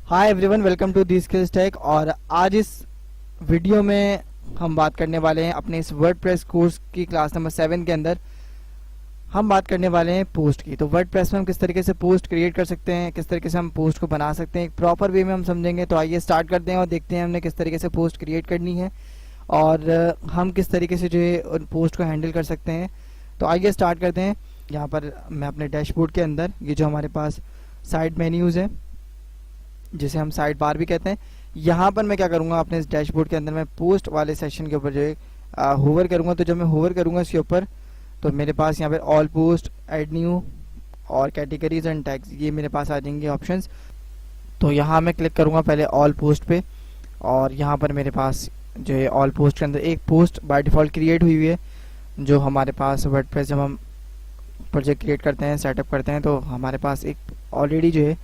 Hi everyone, welcome to the Skills Tech. और आज इस वीडियो में हम बात करने वाले हैं अपने इस वर्डप्रेस कोर्स की क्लास नंबर 7 के अंदर हम बात करने वाले हैं पोस्ट की। तो वर्डप्रेस में हम किस तरीके से पोस्ट क्रिएट कर सकते हैं, किस तरीके से हम पोस्ट को बना सकते हैं, एक प्रॉपर वे में हम समझेंगे। तो आइए स्टार्ट करते हैं और देखते हैं हमने किस तरीके से पोस्ट क्रिएट करनी है और हम किस तरीके से जो है उन पोस्ट को हैंडल कर सकते हैं। तो आइए स्टार्ट करते हैं। यहाँ पर मैं अपने डैशबोर्ड के अंदर, ये जो हमारे पास साइड मेन्यूज़ है जिसे हम साइड बार भी कहते हैं, यहाँ पर मैं क्या करूँगा, अपने इस डैशबोर्ड के अंदर मैं पोस्ट वाले सेक्शन के ऊपर जो है होवर करूँगा। तो जब मैं होवर करूँगा इसके ऊपर तो मेरे पास यहाँ पर ऑल पोस्ट, ऐड न्यू और कैटेगरीज एंड टैग्स, ये मेरे पास आ जाएंगे ऑप्शंस। तो यहाँ मैं क्लिक करूँगा पहले ऑल पोस्ट पे और यहाँ पर मेरे पास जो है ऑल पोस्ट के अंदर एक पोस्ट बाय डिफ़ॉल्ट क्रिएट हुई है। जो हमारे पास वर्डप्रेस जब हम प्रोजेक्ट क्रिएट करते हैं, सेटअप करते हैं, तो हमारे पास एक ऑलरेडी जो है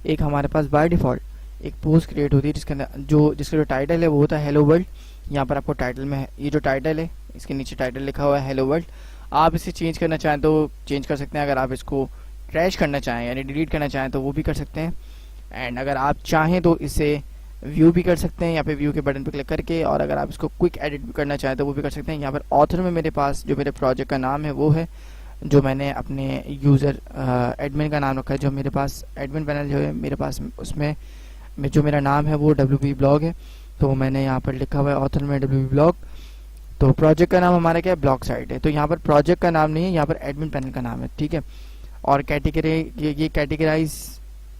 एक हमारे पास बाय डिफ़ॉल्ट एक पोस्ट क्रिएट होती है जिसके अंदर जिसका जो टाइटल है वो होता है हेलो वर्ल्ड। यहाँ पर आपको टाइटल में ये जो टाइटल है इसके नीचे टाइटल लिखा हुआ है हेलो वर्ल्ड। आप इसे चेंज करना चाहें तो चेंज कर सकते हैं। अगर आप इसको ट्रैश करना चाहें यानी डिलीट करना चाहें तो वो भी कर सकते हैं। एंड अगर आप चाहें तो इसे व्यू भी कर सकते हैं, यहाँ पे व्यू के बटन पर क्लिक करके। और अगर आप इसको क्विक एडिट भी करना चाहें तो वो भी कर सकते हैं। यहाँ पर ऑथर में मेरे पास जो मेरे प्रोजेक्ट का नाम है वो है, जो मैंने अपने यूज़र एडमिन का नाम रखा है। जो मेरे पास एडमिन पैनल जो है मेरे पास, उसमें जो मेरा नाम है वो WP ब्लॉग है। तो मैंने यहाँ पर लिखा हुआ है ऑथर में WP ब्लॉग। तो प्रोजेक्ट का नाम हमारा क्या है, ब्लॉग साइट है। तो यहाँ पर प्रोजेक्ट का नाम नहीं है, यहाँ पर एडमिन पैनल का नाम है, ठीक है। और कैटेगरी, ये कैटेगराइज,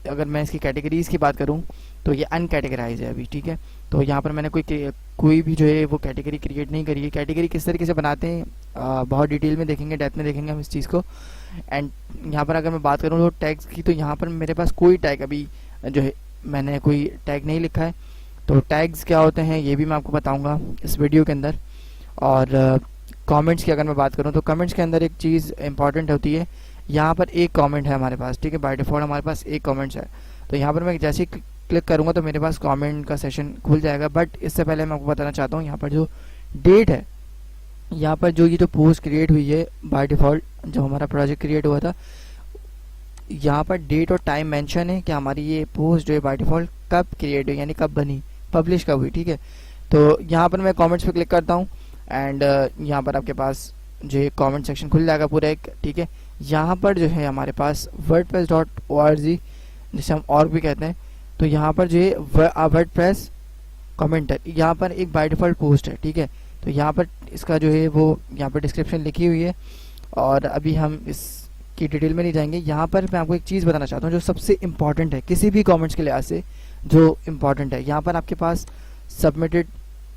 अगर मैं इसकी कैटेगरीज की बात करूँ तो ये अनकैटेगराइज है अभी, ठीक है। तो यहाँ पर मैंने कोई भी जो है वो कैटेगरी क्रिएट नहीं करी है। कैटेगरी किस तरीके से बनाते हैं बहुत डिटेल में देखेंगे, डेप्थ में देखेंगे हम इस चीज़ को। एंड यहाँ पर अगर मैं बात करूँ तो टैग्स की, तो यहाँ पर मेरे पास कोई टैग अभी जो है मैंने कोई टैग नहीं लिखा है। तो टैग्स क्या होते हैं ये भी मैं आपको बताऊँगा इस वीडियो के अंदर। और कमेंट्स की अगर मैं बात करूँ तो कमेंट्स के अंदर एक चीज़ इंपॉर्टेंट होती है। यहाँ पर एक कमेंट है हमारे पास, ठीक है, बाय डिफ़ॉल्ट हमारे पास एक कमेंट्स है। तो यहाँ पर मैं जैसे ही क्लिक करूँगा तो मेरे पास कमेंट का सेशन खुल जाएगा। बट इससे पहले मैं आपको बताना चाहता हूँ, यहाँ पर जो डेट है, यहाँ पर जो ये जो पोस्ट क्रिएट हुई है बाय डिफ़ॉल्ट जब हमारा प्रोजेक्ट क्रिएट हुआ था, यहाँ पर डेट और टाइम मेंशन है कि हमारी ये पोस्ट जो है बाय डिफ़ॉल्ट कब क्रिएट हुई, यानी कब बनी, पब्लिश कब हुई, ठीक है। तो यहाँ पर मैं कमेंट्स पे क्लिक करता हूँ एंड यहाँ पर आपके पास जो है कमेंट सेक्शन खुल जाएगा पूरा एक, ठीक है। यहाँ पर जो है हमारे पास wordpress.org, जिसे हम और भी कहते हैं, तो यहाँ पर जो है वर्डप्रेस कमेंटर, यहाँ पर एक बाय डिफ़ॉल्ट पोस्ट है, ठीक है। तो यहाँ पर इसका जो है वो यहाँ पर डिस्क्रिप्शन लिखी हुई है और अभी हम इसकी डिटेल में नहीं जाएंगे। यहाँ पर मैं आपको एक चीज़ बताना चाहता हूँ जो सबसे इम्पॉर्टेंट है किसी भी कमेंट्स के लिहाज से, जो इम्पॉर्टेंट है। यहाँ पर आपके पास सबमिटेड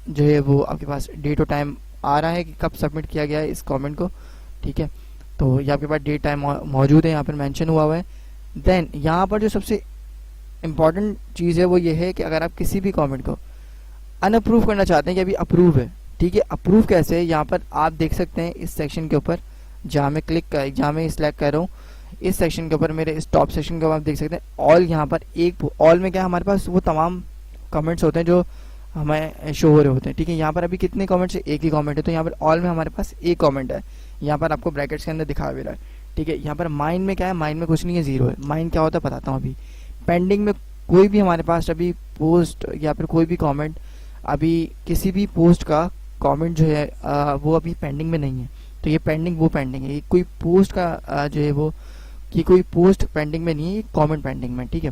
जो है वो आपके पास डेट और टाइम आ रहा है कि कब सबमिट किया गया है इस कमेंट को, ठीक है। तो ये आपके पास डेट टाइम मौजूद है, यहाँ पर मेंशन हुआ हुआ है। देन यहाँ पर जो सबसे इम्पॉर्टेंट चीज़ है वो ये है कि अगर आप किसी भी कमेंट को अनअप्रूव करना चाहते हैं कि अभी अप्रूव है, ठीक है। अप्रूव कैसे है, यहाँ पर आप देख सकते हैं इस सेक्शन के ऊपर, जहाँ मैं सिलेक्ट कर रहा हूँ, इस सेक्शन के ऊपर, मेरे इस टॉप सेक्शन के ऊपर आप देख सकते हैं ऑल। यहाँ पर एक ऑल में क्या है, हमारे पास वो तमाम कमेंट्स होते हैं जो हमें शो हो रहे होते हैं, ठीक है। यहाँ पर अभी कितने कमेंट्स है, एक ही कमेंट है। तो यहाँ पर ऑल में हमारे पास एक कमेंट है, यहाँ पर आपको ब्रैकेट्स के अंदर दिखा भी रहा है, ठीक है। यहाँ पर माइन में क्या है, माइन में कुछ नहीं है, जीरो है। माइन क्या होता है बताता हूँ अभी। पेंडिंग में कोई भी हमारे पास अभी पोस्ट या फिर कोई भी कमेंट, अभी किसी भी पोस्ट का कमेंट जो है वो अभी पेंडिंग में नहीं है। तो ये पेंडिंग वो पेंडिंग है, कोई पोस्ट का जो है वो कि कोई पोस्ट पेंडिंग में नहीं है, कमेंट पेंडिंग में, ठीक है।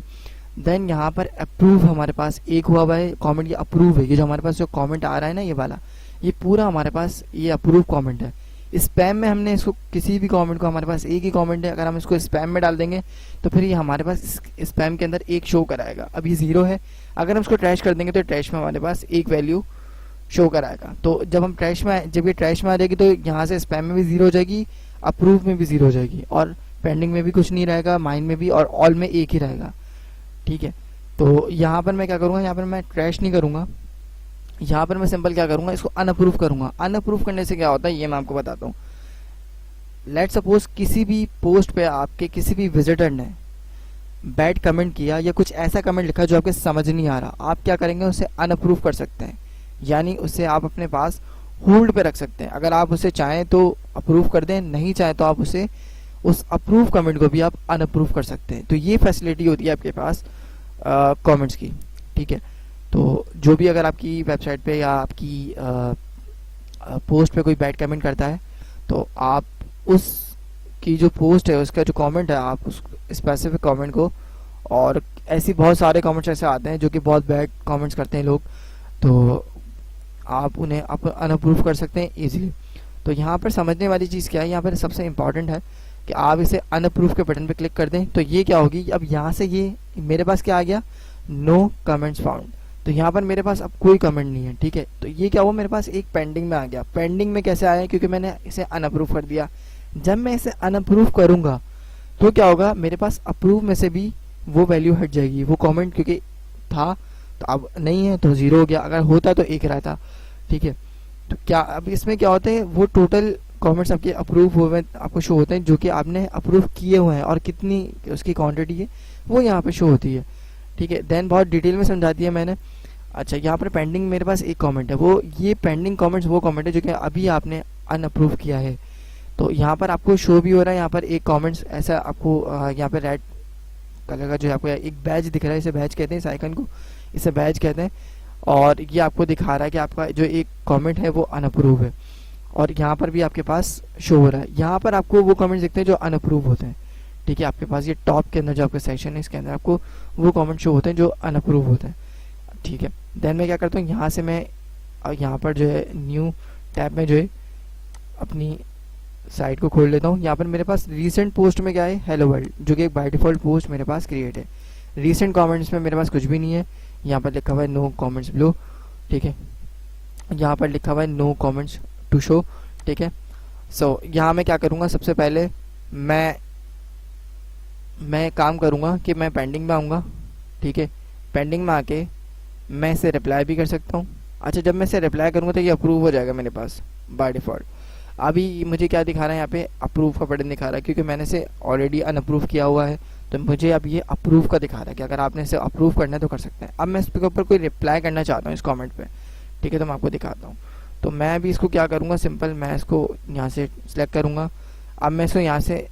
देन यहाँ पर अप्रूव हमारे पास एक हुआ हुआ है कमेंट, ये अप्रूव है। ये जो हमारे पास जो कमेंट आ रहा है ना, ये वाला, ये पूरा हमारे पास ये अप्रूव कमेंट है। स्पैम में हमने इसको, किसी भी कमेंट को, हमारे पास एक ही कमेंट है, अगर हम इसको स्पैम में डाल देंगे तो फिर ये हमारे पास स्पैम के अंदर एक शो कराएगा। अब ये जीरो है, अगर हम इसको ट्रैश कर देंगे तो ट्रैश में हमारे पास एक वैल्यू शो कराएगा। तो जब हम जब ये ट्रैश में आ जाएगी तो यहाँ से स्पैम में भी जीरो हो जाएगी, अप्रूव में भी जीरो हो जाएगी, और पेंडिंग में भी कुछ नहीं रहेगा, माइन में भी, और ऑल में एक ही रहेगा, ठीक है। तो यहाँ पर मैं क्या करूँगा, यहाँ पर मैं ट्रैश नहीं करूँगा, यहाँ पर मैं सिंपल क्या करूँगा, इसको अनअप्रूव करूँगा। अनअप्रूव करने से क्या होता है ये मैं आपको बताता हूँ। लेट सपोज किसी भी पोस्ट पे आपके किसी भी विजिटर ने बैड कमेंट किया या कुछ ऐसा कमेंट लिखा जो आपके समझ नहीं आ रहा, आप क्या करेंगे, उसे अनअप्रूव कर सकते हैं, यानी उसे आप अपने पास होल्ड पे रख सकते हैं। अगर आप उसे चाहें तो अप्रूव कर दें, नहीं चाहें तो आप उसे उस अप्रूव कमेंट को भी आप अनअप्रूव कर सकते हैं। तो ये फैसिलिटी होती है आपके पास कमेंट्स की। ठीक है, तो जो भी अगर आपकी वेबसाइट पे या आपकी पोस्ट पे कोई बैड कमेंट करता है तो आप उस की जो पोस्ट है उसका जो कमेंट है आप उस स्पेसिफिक कमेंट को, और ऐसी बहुत सारे कमेंट्स ऐसे आते हैं जो कि बहुत बैड कमेंट्स करते हैं लोग, तो आप उन्हें आप अनअप्रूव कर सकते हैं इजीली। तो यहाँ पर समझने वाली चीज़ क्या है, यहाँ पर सबसे इम्पॉर्टेंट है कि आप इसे अनअप्रूव के बटन पे क्लिक कर दें तो ये क्या होगी, अब यहाँ से ये मेरे पास क्या आ गया, नो कमेंट्स फाउंड। तो यहाँ पर मेरे पास अब कोई कमेंट नहीं है। ठीक है, तो ये क्या हुआ, मेरे पास एक पेंडिंग में आ गया। पेंडिंग में कैसे आया, क्योंकि मैंने इसे अनअप्रूव कर दिया। जब मैं इसे अनअप्रूव करूँगा तो क्या होगा, मेरे पास अप्रूव में से भी वो वैल्यू हट जाएगी। वो कमेंट क्योंकि था तो अब नहीं है तो 0 हो गया, अगर होता तो 1 रहता। ठीक है, तो क्या अब इसमें क्या होते हैं, वो टोटल कमेंट्स आपके अप्रूव हुए आपको शो होते हैं जो कि आपने अप्रूव किए हुए हैं, और कितनी उसकी क्वांटिटी है वो यहाँ पे शो होती है। ठीक है, देन बहुत डिटेल में समझा दिया मैंने। अच्छा, यहाँ पर पेंडिंग मेरे पास एक कमेंट है, वो ये पेंडिंग कमेंट्स वो कमेंट है जो कि अभी आपने अनअप्रूव किया है। तो यहाँ पर आपको शो भी हो रहा है, यहाँ पर एक कमेंट्स ऐसा आपको यहाँ पर रेड कलर का जो आपको एक बैज दिख रहा है, इसे बैज कहते हैं, इस आइकन को इसे बैज कहते हैं, और ये आपको दिखा रहा है कि आपका जो एक कमेंट है वो अनअप्रूव है। और यहाँ पर भी आपके पास शो हो रहा है, यहाँ पर आपको वो कमेंट्स दिखते हैं जो अनअप्रूव होते हैं। ठीक है, आपके पास ये टॉप के अंदर जो आपका सेक्शन है इसके अंदर आपको वो कमेंट शो होते हैं जो अनअप्रूव होते हैं। ठीक है, देन मैं क्या करता हूँ, यहाँ से मैं यहाँ पर जो है न्यू टैब में जो है अपनी साइट को खोल लेता हूँ। यहाँ पर मेरे पास रीसेंट पोस्ट में क्या है, हेलो वर्ल्ड, जो कि एक बाय डिफॉल्ट पोस्ट मेरे पास क्रिएट है। रीसेंट कमेंट्स में मेरे पास कुछ भी नहीं है, यहाँ पर लिखा हुआ है नो कमेंट्स बिलो। ठीक है, यहाँ पर लिखा हुआ है नो कमेंट्स टू शो। ठीक है, सो यहाँ मैं क्या करूँगा, सबसे पहले मैं काम करूँगा कि मैं पेंडिंग में आऊँगा। ठीक है, पेंडिंग में आके मैं इसे रिप्लाई भी कर सकता हूँ। अच्छा, जब मैं इसे रिप्लाई करूँगा तो ये अप्रूव हो जाएगा मेरे पास बाय डिफ़ॉल्ट। अभी मुझे क्या दिखा रहा है, यहाँ पे अप्रूव का बटन दिखा रहा है क्योंकि मैंने इसे ऑलरेडी अनअप्रूव किया हुआ है, तो मुझे अब ये अप्रूव का दिखा रहा है कि अगर आपने इसे अप्रूव करना है तो कर सकते हैं। अब मैं इसके ऊपर कोई रिप्लाई करना चाहता हूँ इस कमेंट पे। ठीक है, तो मैं आपको दिखाता हूँ। तो मैं भी इसको क्या करूँगा, सिंपल मैं इसको यहाँ से सिलेक्ट करूँगा। अब मैं इसको यहाँ से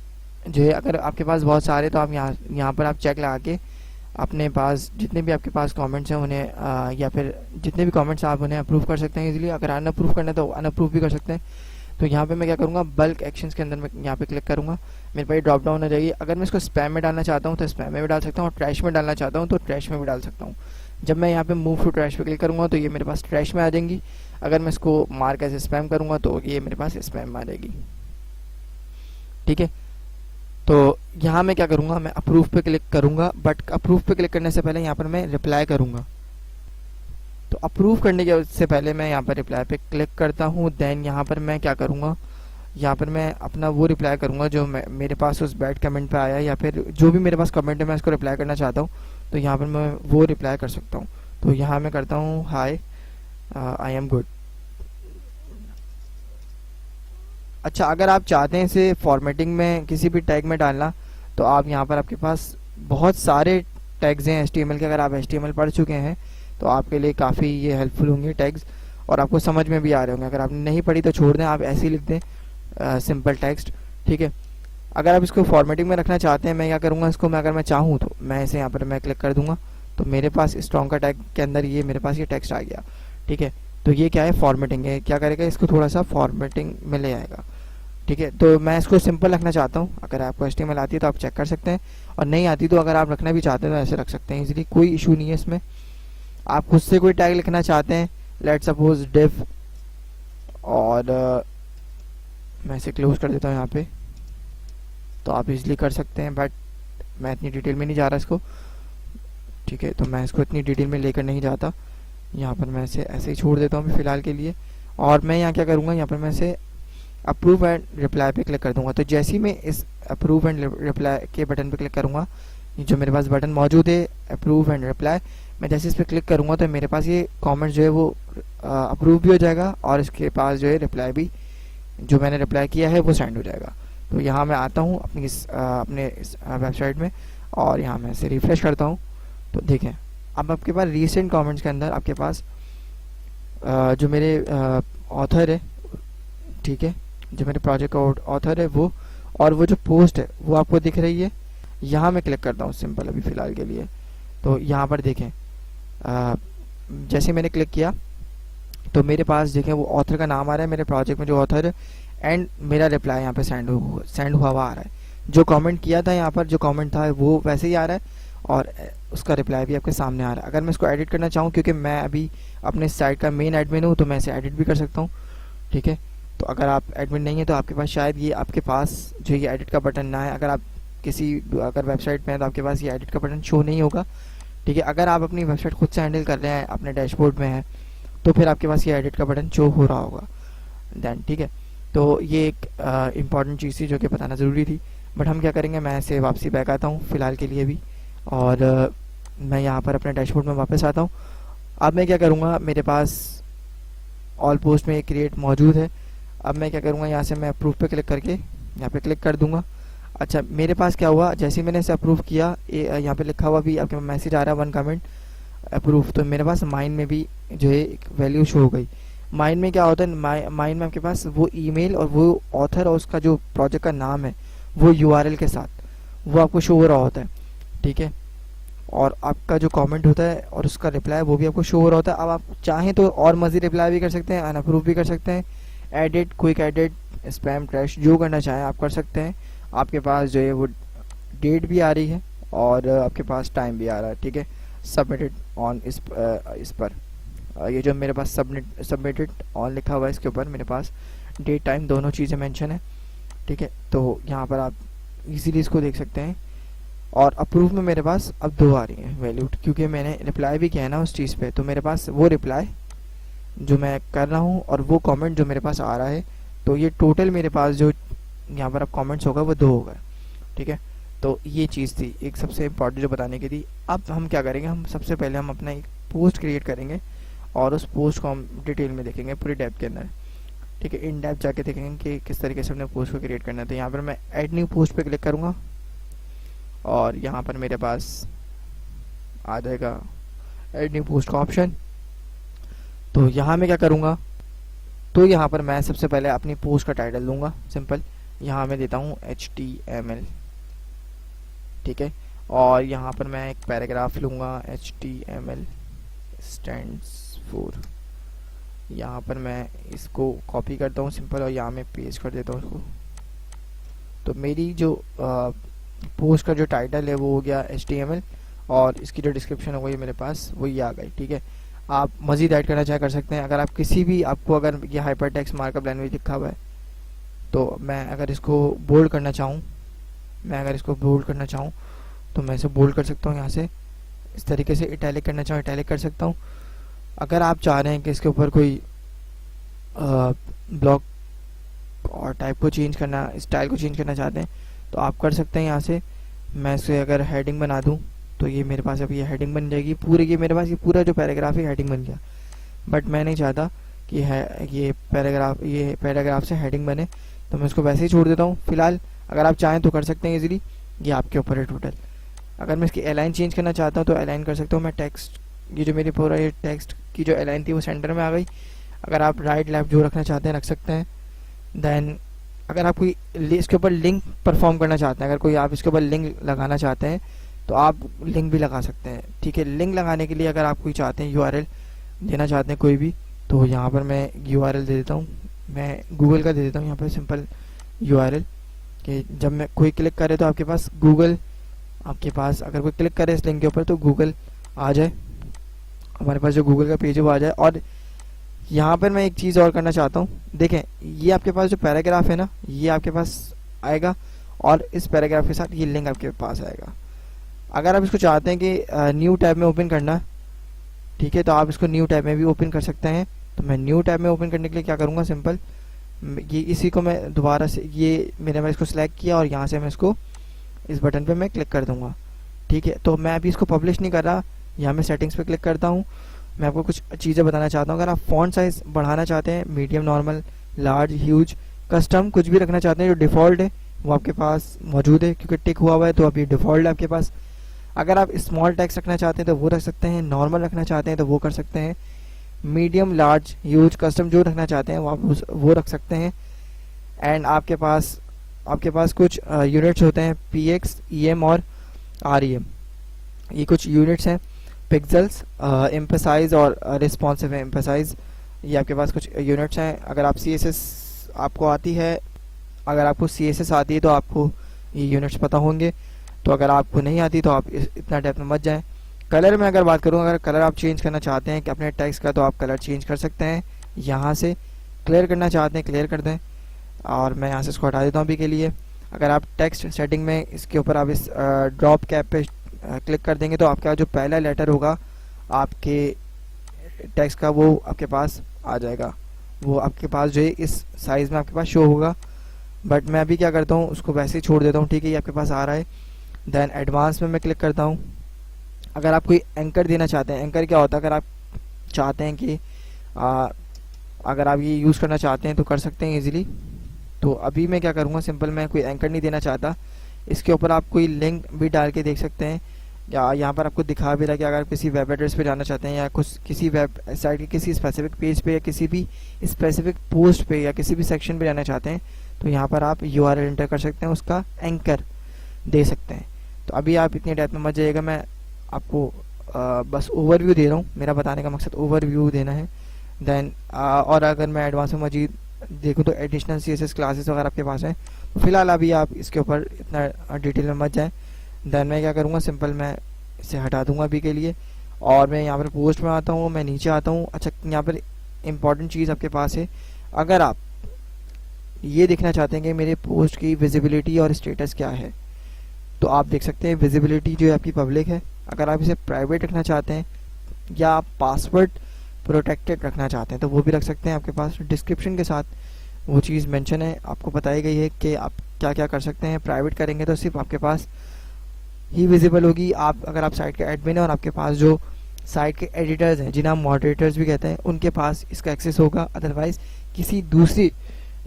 जो है, अगर आपके पास बहुत सारे तो आप यहाँ पर आप चेक लगा के अपने पास जितने भी आपके पास कमेंट्स हैं उन्हें या फिर जितने भी कमेंट्स आप उन्हें अप्रूव कर सकते हैं इजीली। अगर अनअप्रूव करना है तो अनअप्रूव भी कर सकते हैं। तो यहाँ पे मैं क्या करूँगा, बल्क एक्शंस के अंदर मैं यहाँ पे क्लिक करूँगा, मेरे पास ड्रॉप डाउन हो जाएगी। अगर मैं इसको स्पैम में डालना चाहता हूँ तो स्पैम में भी डाल सकता हूँ, और ट्रैश में डालना चाहता हूँ तो ट्रैश में भी डाल सकता हूँ। जब मैं यहाँ पे मूव टू ट्रैश पे क्लिक करूँगा तो ये मेरे पास ट्रैश में आ जाएंगी। अगर मैं इसको मार्क ऐसे स्पैम करूँगा तो ये मेरे पास स्पैम में आ जाएगी। ठीक है, तो यहाँ मैं क्या करूँगा, मैं अप्रूव पे क्लिक करूँगा, बट अप्रूव पे क्लिक करने से पहले यहाँ पर मैं रिप्लाई करूँगा। तो अप्रूव करने के से पहले मैं यहाँ पर रिप्लाई पे क्लिक करता हूँ। देन यहाँ पर मैं क्या करूँगा, यहाँ पर मैं अपना वो रिप्लाई करूँगा जो मेरे पास उस बैड कमेंट पे आया, या फिर जो भी मेरे पास कमेंट है मैं इसको रिप्लाई करना चाहता हूँ तो यहाँ पर मैं वो रिप्लाई कर सकता हूँ। तो यहाँ मैं करता हूँ हाय आई एम गुड। अच्छा, अगर आप चाहते हैं इसे फॉर्मेटिंग में किसी भी टैग में डालना तो आप यहाँ पर आपके पास बहुत सारे टैग्स हैं HTML के। अगर आप HTML पढ़ चुके हैं तो आपके लिए काफ़ी ये हेल्पफुल होंगे टैग्स, और आपको समझ में भी आ रहे होंगे। अगर आपने नहीं पढ़ी तो छोड़ दें, आप ऐसे ही लिख दें सिंपल टेक्स्ट। ठीक है, अगर आप इसको फॉर्मेटिंग में रखना चाहते हैं, मैं क्या करूँगा, इसको मैं अगर मैं चाहूँ तो मैं इसे यहाँ पर मैं क्लिक कर दूँगा तो मेरे पास स्ट्रॉन्ग का टैग के अंदर ये मेरे पास ये टेक्स्ट आ गया। ठीक है, तो ये क्या है, फॉर्मेटिंग है, क्या करेगा, इसको थोड़ा सा फॉर्मेटिंग में ले आएगा। ठीक है, तो मैं इसको सिंपल रखना चाहता हूँ। अगर आपको HTML आती है तो आप चेक कर सकते हैं, और नहीं आती तो अगर आप रखना भी चाहते हैं तो ऐसे रख सकते हैं इजीली, कोई इशू नहीं है इसमें। आप खुद से कोई टैग लिखना चाहते हैं, लेट सपोज डिव, और मैं इसे क्लोज कर देता हूँ यहाँ पे, तो आप इजीली कर सकते हैं, बट मैं इतनी डिटेल में नहीं जा रहा इसको। ठीक है, तो मैं इसको इतनी डिटेल में लेकर नहीं जाता, यहाँ पर मैं इसे ऐसे ही छोड़ देता हूँ फिलहाल के लिए। और मैं यहाँ क्या करूँगा, यहाँ पर मैं इसे अप्रूव एंड रिप्लाई पे क्लिक कर दूंगा। तो जैसे ही मैं इस अप्रूव एंड रिप्लाई के बटन पे क्लिक करूंगा, जो मेरे पास बटन मौजूद है अप्रूव एंड रिप्लाई, मैं जैसे इस पर क्लिक करूंगा तो मेरे पास ये कमेंट जो है वो अप्रूव भी हो जाएगा, और इसके पास जो है रिप्लाई भी, जो मैंने रिप्लाई किया है वो सेंड हो जाएगा। तो यहाँ मैं आता हूँ अपने वेबसाइट में, और यहाँ मैं इसे रिफ्रेश करता हूँ तो देखें अब आपके पास रीसेंट कमेंट्स के अंदर आपके पास जो मेरे ऑथर है, ठीक है, जो मेरे प्रोजेक्ट का ऑथर है वो, और वो जो पोस्ट है वो आपको दिख रही है। यहाँ मैं क्लिक करता हूँ सिंपल अभी फ़िलहाल के लिए, तो यहाँ पर देखें जैसे मैंने क्लिक किया तो मेरे पास देखें वो ऑथर का नाम आ रहा है मेरे प्रोजेक्ट में जो ऑथर, एंड मेरा रिप्लाई यहाँ पे सेंड हुआ हुआ आ रहा है। जो कमेंट किया था यहाँ पर जो कमेंट था वो वैसे ही आ रहा है और उसका रिप्लाई भी आपके सामने आ रहा है। अगर मैं इसको एडिट करना चाहूँ, क्योंकि मैं अभी अपने साइट का मेन एडमिन हूँ, तो मैं इसे एडिट भी कर सकता हूँ। ठीक है, तो अगर आप एडमिन नहीं है तो आपके पास शायद ये आपके पास जो ये एडिट का बटन ना है। अगर आप अगर वेबसाइट में है तो आपके पास ये एडिट का बटन शो नहीं होगा। ठीक है, अगर आप अपनी वेबसाइट खुद से हैंडल कर रहे हैं, अपने डैशबोर्ड में है, तो फिर आपके पास ये एडिट का बटन शो हो रहा होगा देन। ठीक है, तो ये एक इम्पॉर्टेंट चीज़ थी जो कि बताना ज़रूरी थी। बट हम क्या करेंगे, मैं इसे वापसी बैक आता हूँ फ़िलहाल के लिए भी, और मैं यहाँ पर अपने डैशबोर्ड में वापस आता हूँ। अब मैं क्या करूँगा, मेरे पास ऑल पोस्ट में एक क्रिएट मौजूद है। अब मैं क्या करूँगा, यहाँ से मैं अप्रूव पे क्लिक करके यहाँ पे क्लिक कर दूँगा। अच्छा, मेरे पास क्या हुआ, जैसे ही मैंने इसे अप्रूव किया, यहाँ पे लिखा हुआ भी आपके मैसेज आ रहा है 1 कमेंट अप्रूव, तो मेरे पास माइन में भी जो है एक वैल्यू शो हो गई। माइन में क्या होता है, माइन में आपके पास वो ईमेल और वो ऑथर और उसका जो प्रोजेक्ट का नाम है वो यूआरएल के साथ वो आपको शो हो रहा होता है। ठीक है, और आपका जो कमेंट होता है और उसका रिप्लाई वो भी आपको शो हो रहा होता है। अब आप चाहें तो और मज़ीद रिप्लाई भी कर सकते हैं, अनअप्रूव भी कर सकते हैं, edit, quick edit, spam, trash, जो करना चाहें आप कर सकते हैं। आपके पास जो है वो डेट भी आ रही है और आपके पास टाइम भी आ रहा है। ठीक है, सबमिटेड ऑन इस पर ये जो मेरे पास सबमिटेड ऑन लिखा हुआ है, इसके ऊपर मेरे पास डेट टाइम दोनों चीज़ें मेंशन है। ठीक है, तो यहाँ पर आप इजीली इसको देख सकते हैं। और अप्रूव में मेरे पास अब 2 आ रही हैं वैल्यू, क्योंकि मैंने रिप्लाई भी किया है ना उस चीज़ पे, तो मेरे पास वो रिप्लाई जो मैं कर रहा हूँ और वो कमेंट जो मेरे पास आ रहा है, तो ये टोटल मेरे पास जो यहाँ पर अब कमेंट्स होगा वो 2 होगा। ठीक है, तो ये चीज़ थी एक सबसे इम्पॉर्टेंट जो बताने की थी। अब हम क्या करेंगे, हम सबसे पहले हम अपना एक पोस्ट क्रिएट करेंगे और उस पोस्ट को हम डिटेल में देखेंगे पूरी डेप्थ के अंदर। ठीक है, इन डेप्थ जाके देखेंगे कि किस तरीके से अपने पोस्ट को क्रिएट करना है। तो यहाँ पर मैं ऐड न्यू पोस्ट पे क्लिक करूँगा और यहाँ पर मेरे पास आ जाएगा ऐड न्यू पोस्ट का ऑप्शन। तो यहाँ मैं क्या करूँगा, तो यहाँ पर मैं सबसे पहले अपनी पोस्ट का टाइटल दूंगा सिंपल। यहाँ मैं देता हूँ HTML। ठीक है, और यहाँ पर मैं एक पैराग्राफ लूँगा, HTML स्टैंड्स फॉर। यहाँ पर मैं इसको कॉपी करता हूँ सिंपल और यहाँ मैं पेस्ट कर देता हूँ इसको। तो मेरी जो पोस्ट का जो टाइटल है वो हो गया HTML और इसकी जो डिस्क्रिप्शन हो गई मेरे पास वो ये आ गई। ठीक है, आप मज़ीद ऐड करना चाहे कर सकते हैं। अगर आप किसी भी आपको अगर ये हाइपर टेक्स्ट मार्कअप लैंग्वेज लिखा हुआ है, तो मैं अगर इसको बोल्ड करना चाहूँ तो मैं इसे बोल्ड कर सकता हूँ। यहाँ से इस तरीके से इटैलिक करना चाहूँ इटैलिक कर सकता हूँ। अगर आप चाह रहे हैं कि इसके ऊपर कोई ब्लॉक और टाइप को चेंज करना, स्टाइल को चेंज करना चाहते हैं तो आप कर सकते हैं। यहाँ से मैं इसे अगर हेडिंग बना दूँ तो ये मेरे पास अब ये हेडिंग बन जाएगी पूरी। ये मेरे पास ये पूरा जो पैराग्राफ है हेडिंग बन गया, बट मैं नहीं चाहता कि ये पैराग्राफ से हेडिंग बने, तो मैं इसको वैसे ही छोड़ देता हूँ फिलहाल। अगर आप चाहें तो कर सकते हैं इजीली, ये आपके ऊपर है टोटल। अगर मैं इसकी अलाइन चेंज करना चाहता हूँ तो अलाइन कर सकता हूँ मैं। टेक्स्ट ये जो मेरी पूरा ये टेक्स्ट की जो अलाइन थी वो सेंटर में आ गई। अगर आप राइट लेफ्ट जो रखना चाहते हैं रख सकते हैं। देन अगर आप कोई इसके ऊपर लिंक परफॉर्म करना चाहते हैं, अगर कोई आप इसके ऊपर लिंक लगाना चाहते हैं तो आप लिंक भी लगा सकते हैं। ठीक है, लिंक लगाने के लिए अगर आप कोई चाहते हैं URL देना चाहते हैं कोई भी, तो यहाँ पर मैं URL दे देता हूँ। मैं गूगल का दे देता हूँ यहाँ पर सिंपल URL, कि जब मैं कोई क्लिक करे तो आपके पास गूगल, आपके पास अगर कोई क्लिक करे इस लिंक के ऊपर तो गूगल आ जाए, हमारे पास जो गूगल का पेज है वो आ जाए। और यहाँ पर मैं एक चीज़ और करना चाहता हूँ, देखें ये आपके पास जो पैराग्राफ है ना ये आपके पास आएगा और इस पैराग्राफ के साथ ये लिंक आपके पास आएगा। अगर आप इसको चाहते हैं कि न्यू टैब में ओपन करना, ठीक है, तो आप इसको न्यू टैब में भी ओपन कर सकते हैं। तो मैं न्यू टैब में ओपन करने के लिए क्या करूँगा, सिंपल ये इसी को मैं दोबारा से मैं इसको सिलेक्ट किया और यहाँ से मैं इसको इस बटन पे मैं क्लिक कर दूँगा। ठीक है, तो मैं अभी इसको पब्लिश नहीं कर रहा, यहाँ मैं सेटिंग्स पे क्लिक करता हूँ। मैं आपको कुछ चीज़ें बताना चाहता हूँ। अगर आप फॉन्ट साइज़ बढ़ाना चाहते हैं, medium, normal, large, huge, custom कुछ भी रखना चाहते हैं, जो डिफ़ॉल्ट है वो आपके पास मौजूद है क्योंकि टिक हुआ हुआ है, तो अभी डिफ़ॉल्ट है आपके पास। अगर आप स्मॉल टेक्स्ट रखना चाहते हैं तो वो रख सकते हैं, नॉर्मल रखना चाहते हैं तो वो कर सकते हैं, मीडियम, लार्ज, ह्यूज, कस्टम जो रखना चाहते हैं वो आप वो रख सकते हैं। एंड आपके पास कुछ यूनिट्स होते हैं PX, EM और REM। ये कुछ यूनिट्स हैं, पिक्सेल्स, एम्फसाइज और रिस्पॉन्सिव एम्फसाइज। ये आपके पास कुछ यूनिट्स हैं। अगर आप CSS आपको आती है, अगर आपको CSS आती है तो आपको ये यूनिट्स पता होंगे। तो अगर आपको नहीं आती तो आप इतना डेप्थ में मत जाएं। कलर में अगर बात करूँ, अगर कलर आप चेंज करना चाहते हैं कि अपने टेक्स्ट का, तो आप कलर चेंज कर सकते हैं। यहाँ से क्लियर करना चाहते हैं क्लियर कर दें, और मैं यहाँ से इसको हटा देता हूँ अभी के लिए। अगर आप टेक्स्ट सेटिंग में इसके ऊपर आप इस ड्रॉप कैप पे क्लिक कर देंगे तो आपका जो पहला लेटर होगा आपके टेक्स्ट का वो आपके पास आ जाएगा। वो आपके पास जो है इस साइज़ में आपके पास शो होगा। बट मैं अभी क्या करता हूँ, उसको वैसे ही छोड़ देता हूँ। ठीक है, ये आपके पास आ रहा है। देन एडवांस में मैं क्लिक करता हूँ। अगर आप कोई एंकर देना चाहते हैं, एंकर क्या होता है, अगर आप चाहते हैं कि अगर आप ये यूज़ करना चाहते हैं तो कर सकते हैं इजीली। तो अभी मैं क्या करूँगा, सिंपल मैं कोई एंकर नहीं देना चाहता। इसके ऊपर आप कोई लिंक भी डाल के देख सकते हैं, या यहाँ पर आपको दिखा भी रहा है कि अगर किसी वेब एड्रेस पे जाना चाहते हैं, या कुछ किसी वेब साइट के किसी स्पेसिफिक पेज पे, या किसी भी स्पेसिफिक पोस्ट पे, या किसी भी सेक्शन पे जाना चाहते हैं, तो यहाँ पर आप URL एंटर कर सकते हैं, उसका एंकर दे सकते हैं। तो अभी आप इतनी डेप्थ में मत जाइएगा, मैं आपको बस ओवरव्यू दे रहा हूँ। मेरा बताने का मकसद ओवरव्यू देना है। देन और अगर मैं एडवांस में मजीद देखूँ तो एडिशनल CSS क्लासेस वगैरह आपके पास हैं। तो फिलहाल अभी आप इसके ऊपर इतना डिटेल में मत जाएं। देन मैं क्या करूँगा, सिंपल मैं इसे हटा दूंगा अभी के लिए, और मैं यहाँ पर पोस्ट में आता हूँ, मैं नीचे आता हूँ। अच्छा, यहाँ पर इम्पॉर्टेंट चीज़ आपके पास है, अगर आप ये देखना चाहते हैं कि मेरे पोस्ट की विजिबिलिटी और स्टेटस क्या है, तो आप देख सकते हैं विजिबिलिटी जो है आपकी पब्लिक है। अगर आप इसे प्राइवेट रखना चाहते हैं या आप पासवर्ड प्रोटेक्टेड रखना चाहते हैं तो वो भी रख सकते हैं। आपके पास डिस्क्रिप्शन के साथ वो चीज़ मेंशन है, आपको बताई गई है कि आप क्या क्या कर सकते हैं। प्राइवेट करेंगे तो सिर्फ आपके पास ही विजिबल होगी। आप अगर आप साइट के एडमिन हैं और आपके पास जो साइट के एडिटर्स हैं, जिन्हें हम मॉडरेटर्स भी कहते हैं, उनके पास इसका एक्सेस होगा। अदरवाइज किसी दूसरी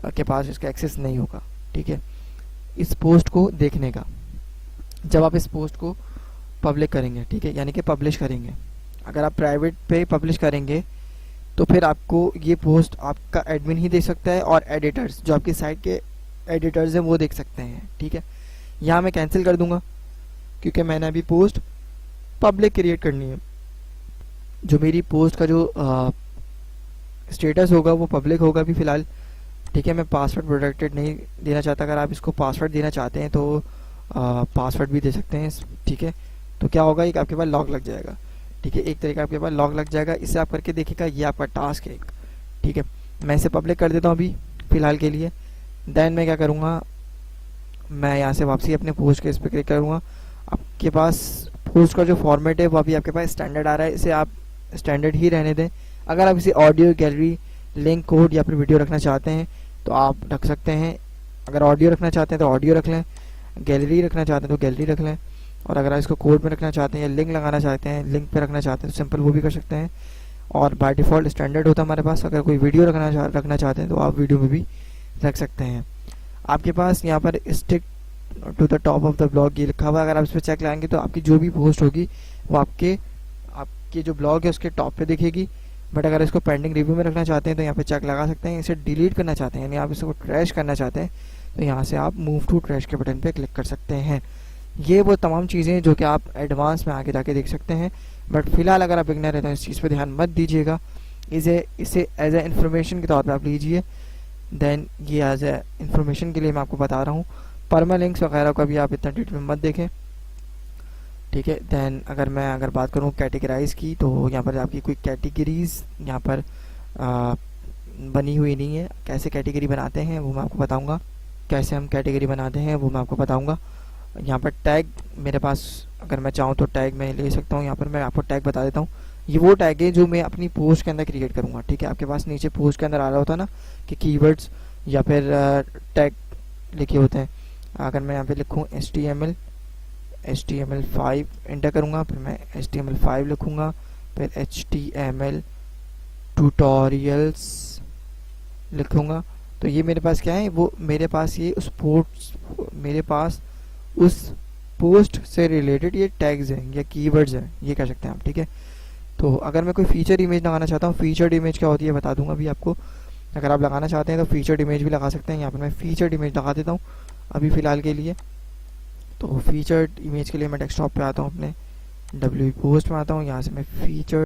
के पास इसका एक्सेस नहीं होगा। ठीक है, इस पोस्ट को देखने का, जब आप इस पोस्ट को पब्लिक करेंगे, ठीक है, यानी कि पब्लिश करेंगे, अगर आप प्राइवेट पे पब्लिश करेंगे तो फिर आपको ये पोस्ट आपका एडमिन ही देख सकता है, और एडिटर्स जो आपकी साइट के एडिटर्स हैं वो देख सकते हैं। ठीक है, यहाँ मैं कैंसिल कर दूंगा क्योंकि मैंने अभी पोस्ट पब्लिक क्रिएट करनी है। जो मेरी पोस्ट का जो स्टेटस होगा वो पब्लिक होगा अभी फ़िलहाल। ठीक है, मैं पासवर्ड प्रोटेक्टेड नहीं देना चाहता। अगर आप इसको पासवर्ड देना चाहते हैं तो पासवर्ड भी दे सकते हैं। ठीक है, तो क्या होगा, एक आपके पास लॉक लग जाएगा। ठीक है, एक तरीका आपके पास लॉक लग जाएगा। इससे आप करके देखिएगा, ये आपका टास्क है एक। ठीक है, मैं इसे पब्लिक कर देता हूँ अभी फ़िलहाल के लिए। देन मैं क्या करूँगा, मैं यहाँ से वापसी अपने पोस्ट के इस पर क्लिक करूँगा। आपके पास पोस्ट का जो फॉर्मेट है वो अभी आपके पास स्टैंडर्ड आ रहा है, इसे आप स्टैंडर्ड ही रहने दें। अगर आप इसे ऑडियो, गैलरी, लिंक, कोड या फिर वीडियो रखना चाहते हैं तो आप रख सकते हैं। अगर ऑडियो रखना चाहते हैं तो ऑडियो रख लें, गैलरी रखना चाहते हैं तो गैलरी रख लें, और अगर आप इसको कोड में रखना चाहते हैं या लिंक लगाना चाहते हैं, लिंक पे रखना चाहते हैं तो सिंपल वो भी कर सकते हैं। और बाय डिफ़ॉल्ट स्टैंडर्ड होता है हमारे पास। अगर कोई वीडियो रखना चाहते हैं तो आप वीडियो में भी रख सकते हैं। आपके पास यहाँ पर stick to the top of the blog ये लिखा हुआ है। अगर आप इस पर चेक लगाएंगे तो आपकी जो भी पोस्ट होगी वो आपके जो ब्लॉग है उसके टॉप पे दिखेगी। बट अगर इसको पेंडिंग रिव्यू में रखना चाहते हैं तो यहाँ पे चेक लगा सकते हैं। इसे डिलीट करना चाहते हैं, यानी आप इसको ट्रैश करना चाहते हैं, तो यहाँ से आप मूव टू ट्रैश के बटन पे क्लिक कर सकते हैं। ये वो तमाम चीज़ें जो कि आप एडवांस में आगे जाके देख सकते हैं। बट फिलहाल अगर आप बिगनर है तो इस चीज़ पर ध्यान मत दीजिएगा। इसे एज ए इन्फॉर्मेशन के तौर पर आप लीजिए। देन ये एज ए इन्फॉर्मेशन के लिए मैं आपको बता रहा हूँ। पर्मा लिंक्स वगैरह का भी आप इतना डिटेल में मत देखें। ठीक है, देन अगर बात करूँ कैटेगराइज की, तो यहाँ पर आपकी कोई कैटेगरीज यहाँ पर बनी हुई नहीं है। कैसे कैटेगरी बनाते हैं वो मैं आपको बताऊँगा, कैसे हम कैटेगरी बनाते हैं वो मैं आपको बताऊँगा। यहाँ पर टैग मेरे पास, अगर मैं चाहूँ तो टैग मैं ले सकता हूँ। यहाँ पर मैं आपको टैग बता देता हूँ। ये वो टैग है जो मैं अपनी पोस्ट के अंदर क्रिएट करूँगा। ठीक है, आपके पास नीचे पोस्ट के अंदर आ रहा होता है ना कि कीवर्ड्स या फिर टैग लिखे होते हैं। अगर मैं यहाँ पे लिखूँ HTML5 एंटर करूँगा, फिर मैं HTML5 लिखूँगा, फिर HTML ट्यूटोरियल्स लिखूँगा, तो ये मेरे पास क्या है, वो मेरे पास ये उस पोस्ट से रिलेटेड ये टैग्स हैं या कीवर्ड्स हैं, ये कह सकते हैं आप। ठीक है, तो अगर मैं कोई फीचर इमेज लगाना चाहता हूँ, फीचर्ड इमेज क्या होती है बता दूंगा अभी आपको। अगर आप लगाना चाहते हैं तो फीचर्ड इमेज भी लगा सकते हैं। यहाँ पर मैं फीचर्ड इमेज लगा देता हूँ अभी फ़िलहाल के लिए। तो फीचर्ड इमेज के लिए मैं डेस्कटॉप पे आता हूँ अपने, डब्ल्यू पोस्ट में आता हूँ, यहाँ से मैं फीचर